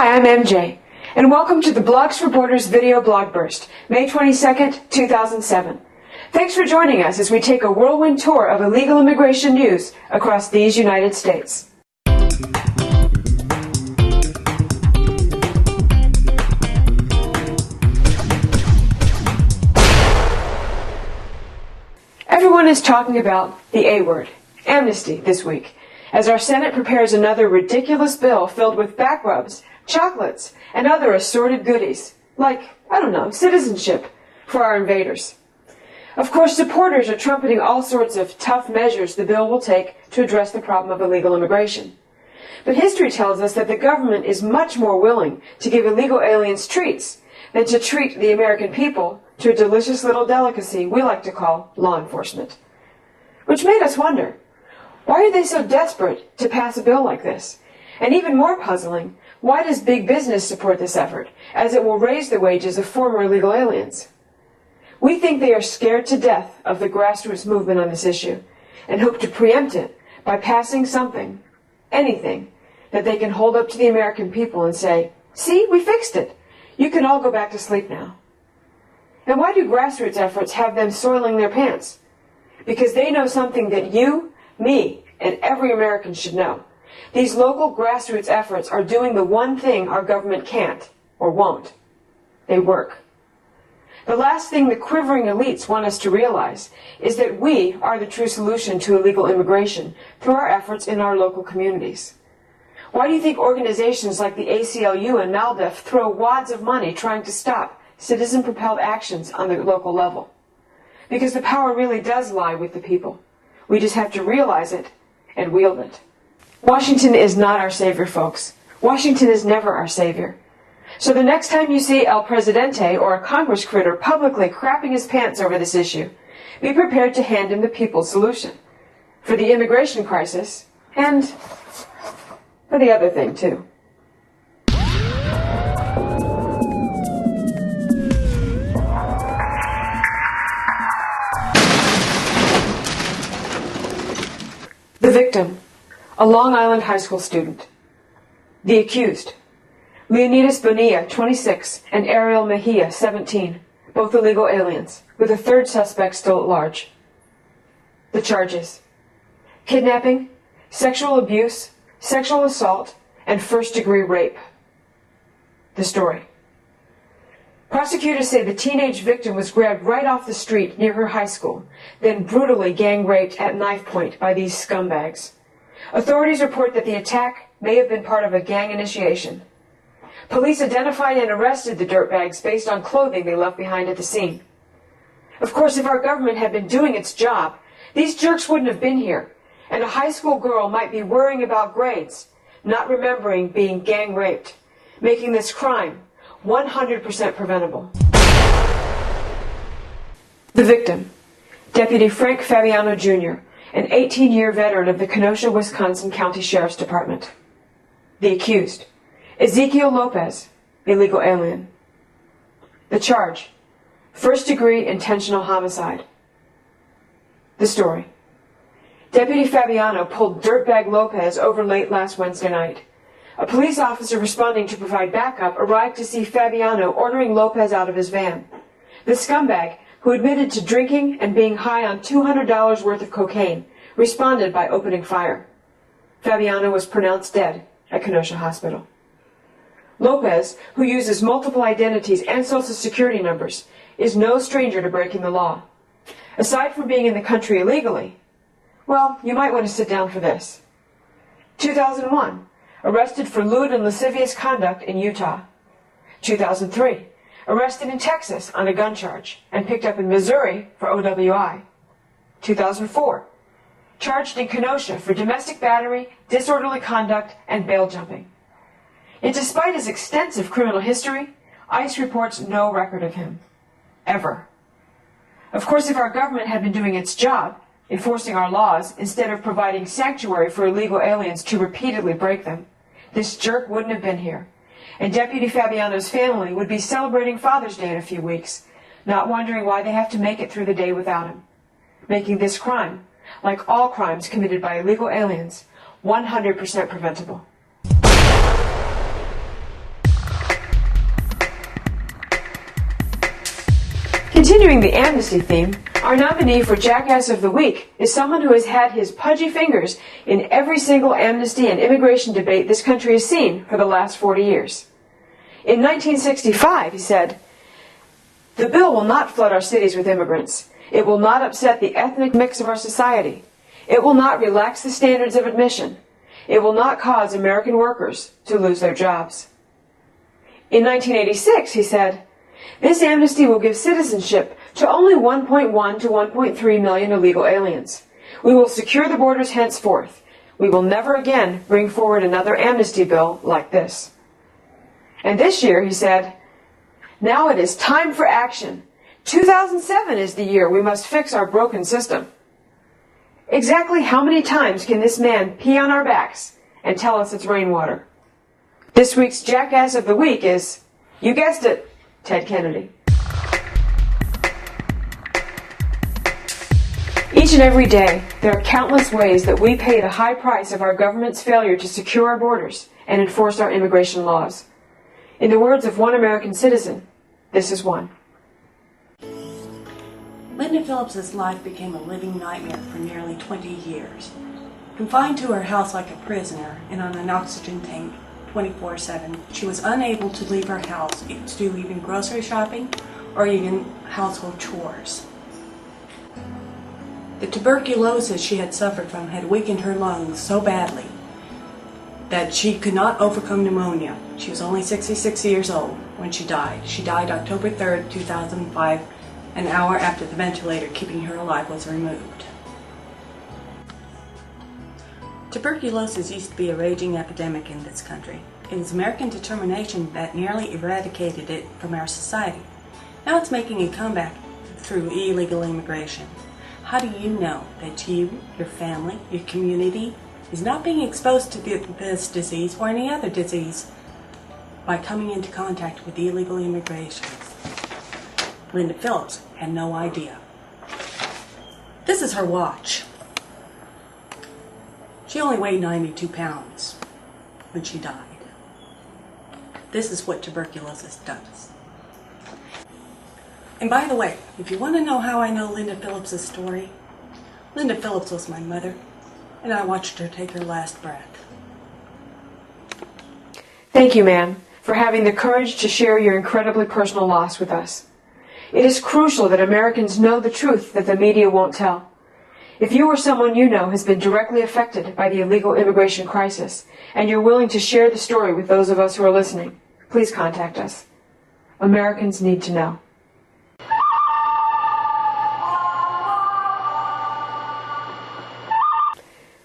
Hi, I'm MJ, and welcome to the Blogs for Borders video blog burst, May 22nd, 2007. Thanks for joining us as we take a whirlwind tour of illegal immigration news across these United States. Everyone is talking about the A word, Amnesty, this week, as our Senate prepares another ridiculous bill filled with back rubs, chocolates, and other assorted goodies, like, citizenship for our invaders. Of course, supporters are trumpeting all sorts of tough measures the bill will take to address the problem of illegal immigration. But history tells us that the government is much more willing to give illegal aliens treats than to treat the American people to a delicious little delicacy we like to call law enforcement. Which made us wonder, why are they so desperate to pass a bill like this? And even more puzzling, why does big business support this effort, as it will raise the wages of former illegal aliens? We think they are scared to death of the grassroots movement on this issue, and hope to preempt it by passing something, anything, that they can hold up to the American people and say, "See, we fixed it. You can all go back to sleep now." And why do grassroots efforts have them soiling their pants? Because they know something that you, me, and every American should know. These local grassroots efforts are doing the one thing our government can't, or won't. They work. The last thing the quivering elites want us to realize is that we are the true solution to illegal immigration through our efforts in our local communities. Why do you think organizations like the ACLU and MALDEF throw wads of money trying to stop citizen-propelled actions on the local level? Because the power really does lie with the people. We just have to realize it and wield it. Washington is not our savior, folks. Washington is never our savior. So the next time you see El Presidente or a Congress critter publicly crapping his pants over this issue, be prepared to hand him the people's solution. For the immigration crisis, and for the other thing, too. The victim, a Long Island high school student. The accused, Leonidas Bonilla, 26, and Ariel Mejia, 17, both illegal aliens, with a third suspect still at large. The charges: kidnapping, sexual abuse, sexual assault, and first-degree rape. The story: prosecutors say the teenage victim was grabbed right off the street near her high school, then brutally gang-raped at knife point by these scumbags. Authorities report that the attack may have been part of a gang initiation. Police identified and arrested the dirtbags based on clothing they left behind at the scene. Of course, if our government had been doing its job, these jerks wouldn't have been here, and a high school girl might be worrying about grades, not remembering being gang-raped, making this crime 100% preventable. The victim, Deputy Frank Fabiano Jr., an 18-year veteran of the Kenosha, Wisconsin County Sheriff's Department. The accused, Ezekiel Lopez, illegal alien. The charge: first-degree intentional homicide. The story: Deputy Fabiano pulled dirtbag Lopez over late last Wednesday night. A police officer responding to provide backup arrived to see Fabiano ordering Lopez out of his van. The scumbag, who admitted to drinking and being high on $200 worth of cocaine, responded by opening fire. Fabiano was pronounced dead at Kenosha Hospital. Lopez, who uses multiple identities and social security numbers, is no stranger to breaking the law. Aside from being in the country illegally, well, you might want to sit down for this. 2001, arrested for lewd and lascivious conduct in Utah. 2003, arrested in Texas on a gun charge and picked up in Missouri for OWI. 2004, charged in Kenosha for domestic battery, disorderly conduct, and bail jumping. Yet despite his extensive criminal history, ICE reports no record of him. Ever. Of course, if our government had been doing its job, enforcing our laws, instead of providing sanctuary for illegal aliens to repeatedly break them, this jerk wouldn't have been here, and Deputy Fabiano's family would be celebrating Father's Day in a few weeks, not wondering why they have to make it through the day without him, making this crime, like all crimes committed by illegal aliens, 100% preventable. Continuing the amnesty theme, our nominee for Jackass of the Week is someone who has had his pudgy fingers in every single amnesty and immigration debate this country has seen for the last 40 years. In 1965, he said, "The bill will not flood our cities with immigrants. It will not upset the ethnic mix of our society. It will not relax the standards of admission. It will not cause American workers to lose their jobs." In 1986, he said, "This amnesty will give citizenship to only 1.1 to 1.3 million illegal aliens. We will secure the borders henceforth. We will never again bring forward another amnesty bill like this." And this year, he said, "Now it is time for action. 2007 is the year we must fix our broken system." Exactly how many times can this man pee on our backs and tell us it's rainwater? This week's Jackass of the Week is, you guessed it, Ted Kennedy. Each and every day, there are countless ways that we pay the high price of our government's failure to secure our borders and enforce our immigration laws. In the words of one American citizen, this is one. Linda Phillips's life became a living nightmare for nearly 20 years. Confined to her house like a prisoner and on an oxygen tank 24/7, she was unable to leave her house to do even grocery shopping or even household chores. The tuberculosis she had suffered from had weakened her lungs so badly that she could not overcome pneumonia. She was only 66 years old when she died. She died October 3rd, 2005, an hour after the ventilator keeping her alive was removed. Tuberculosis used to be a raging epidemic in this country. It was American determination that nearly eradicated it from our society. Now it's making a comeback through illegal immigration. How do you know that you, your family, your community is not being exposed to this disease or any other disease by coming into contact with illegal immigration? Linda Phillips had no idea. This is her watch. She only weighed 92 pounds when she died. This is what tuberculosis does. And by the way, if you want to know how I know Linda Phillips' story, Linda Phillips was my mother, and I watched her take her last breath. Thank you, ma'am, for having the courage to share your incredibly personal loss with us. It is crucial that Americans know the truth that the media won't tell. If you or someone you know has been directly affected by the illegal immigration crisis, and you're willing to share the story with those of us who are listening, please contact us. Americans need to know.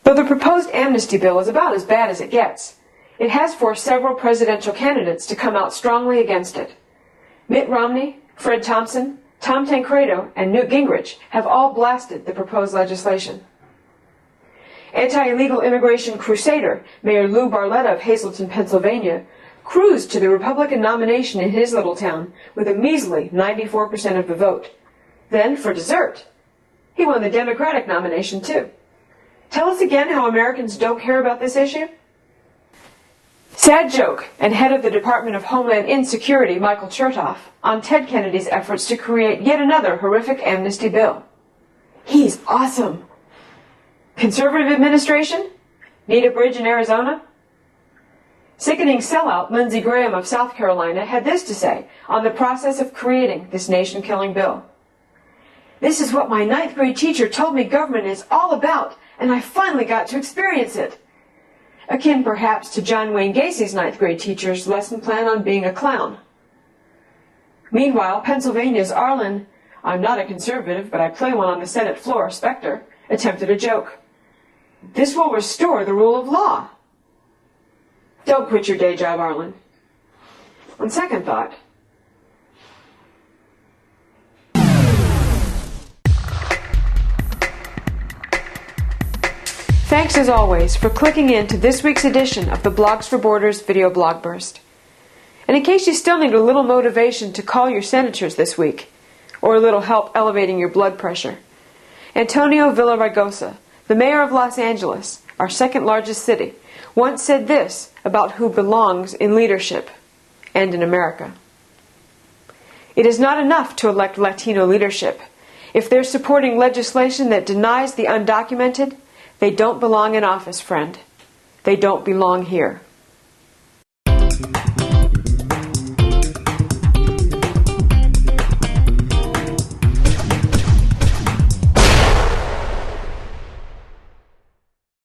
Though the proposed amnesty bill is about as bad as it gets, it has forced several presidential candidates to come out strongly against it. Mitt Romney, Fred Thompson, Tom Tancredo, and Newt Gingrich have all blasted the proposed legislation. Anti-illegal immigration crusader Mayor Lou Barletta of Hazleton, Pennsylvania, cruised to the Republican nomination in his little town with a measly 94% of the vote. Then, for dessert, he won the Democratic nomination too. Tell us again how Americans don't care about this issue? Sad joke, and head of the Department of Homeland Insecurity, Michael Chertoff, on Ted Kennedy's efforts to create yet another horrific amnesty bill. He's awesome. Conservative administration? Need a bridge in Arizona? Sickening sellout Lindsey Graham of South Carolina had this to say on the process of creating this nation-killing bill. "This is what my 9th grade teacher told me government is all about, and I finally got to experience it." Akin perhaps to John Wayne Gacy's 9th grade teacher's lesson plan on being a clown. Meanwhile, Pennsylvania's Arlen, "I'm not a conservative, but I play one on the Senate floor," Specter, attempted a joke. "This will restore the rule of law." Don't quit your day job, Arlen. On second thought, thanks as always for clicking in to this week's edition of the Blogs for Borders video blog burst. And in case you still need a little motivation to call your senators this week, or a little help elevating your blood pressure, Antonio Villaraigosa, the mayor of Los Angeles, our second largest city, once said this about who belongs in leadership and in America. It is not enough to elect Latino leadership. If they're supporting legislation that denies the undocumented, they don't belong in office, friend. They don't belong here.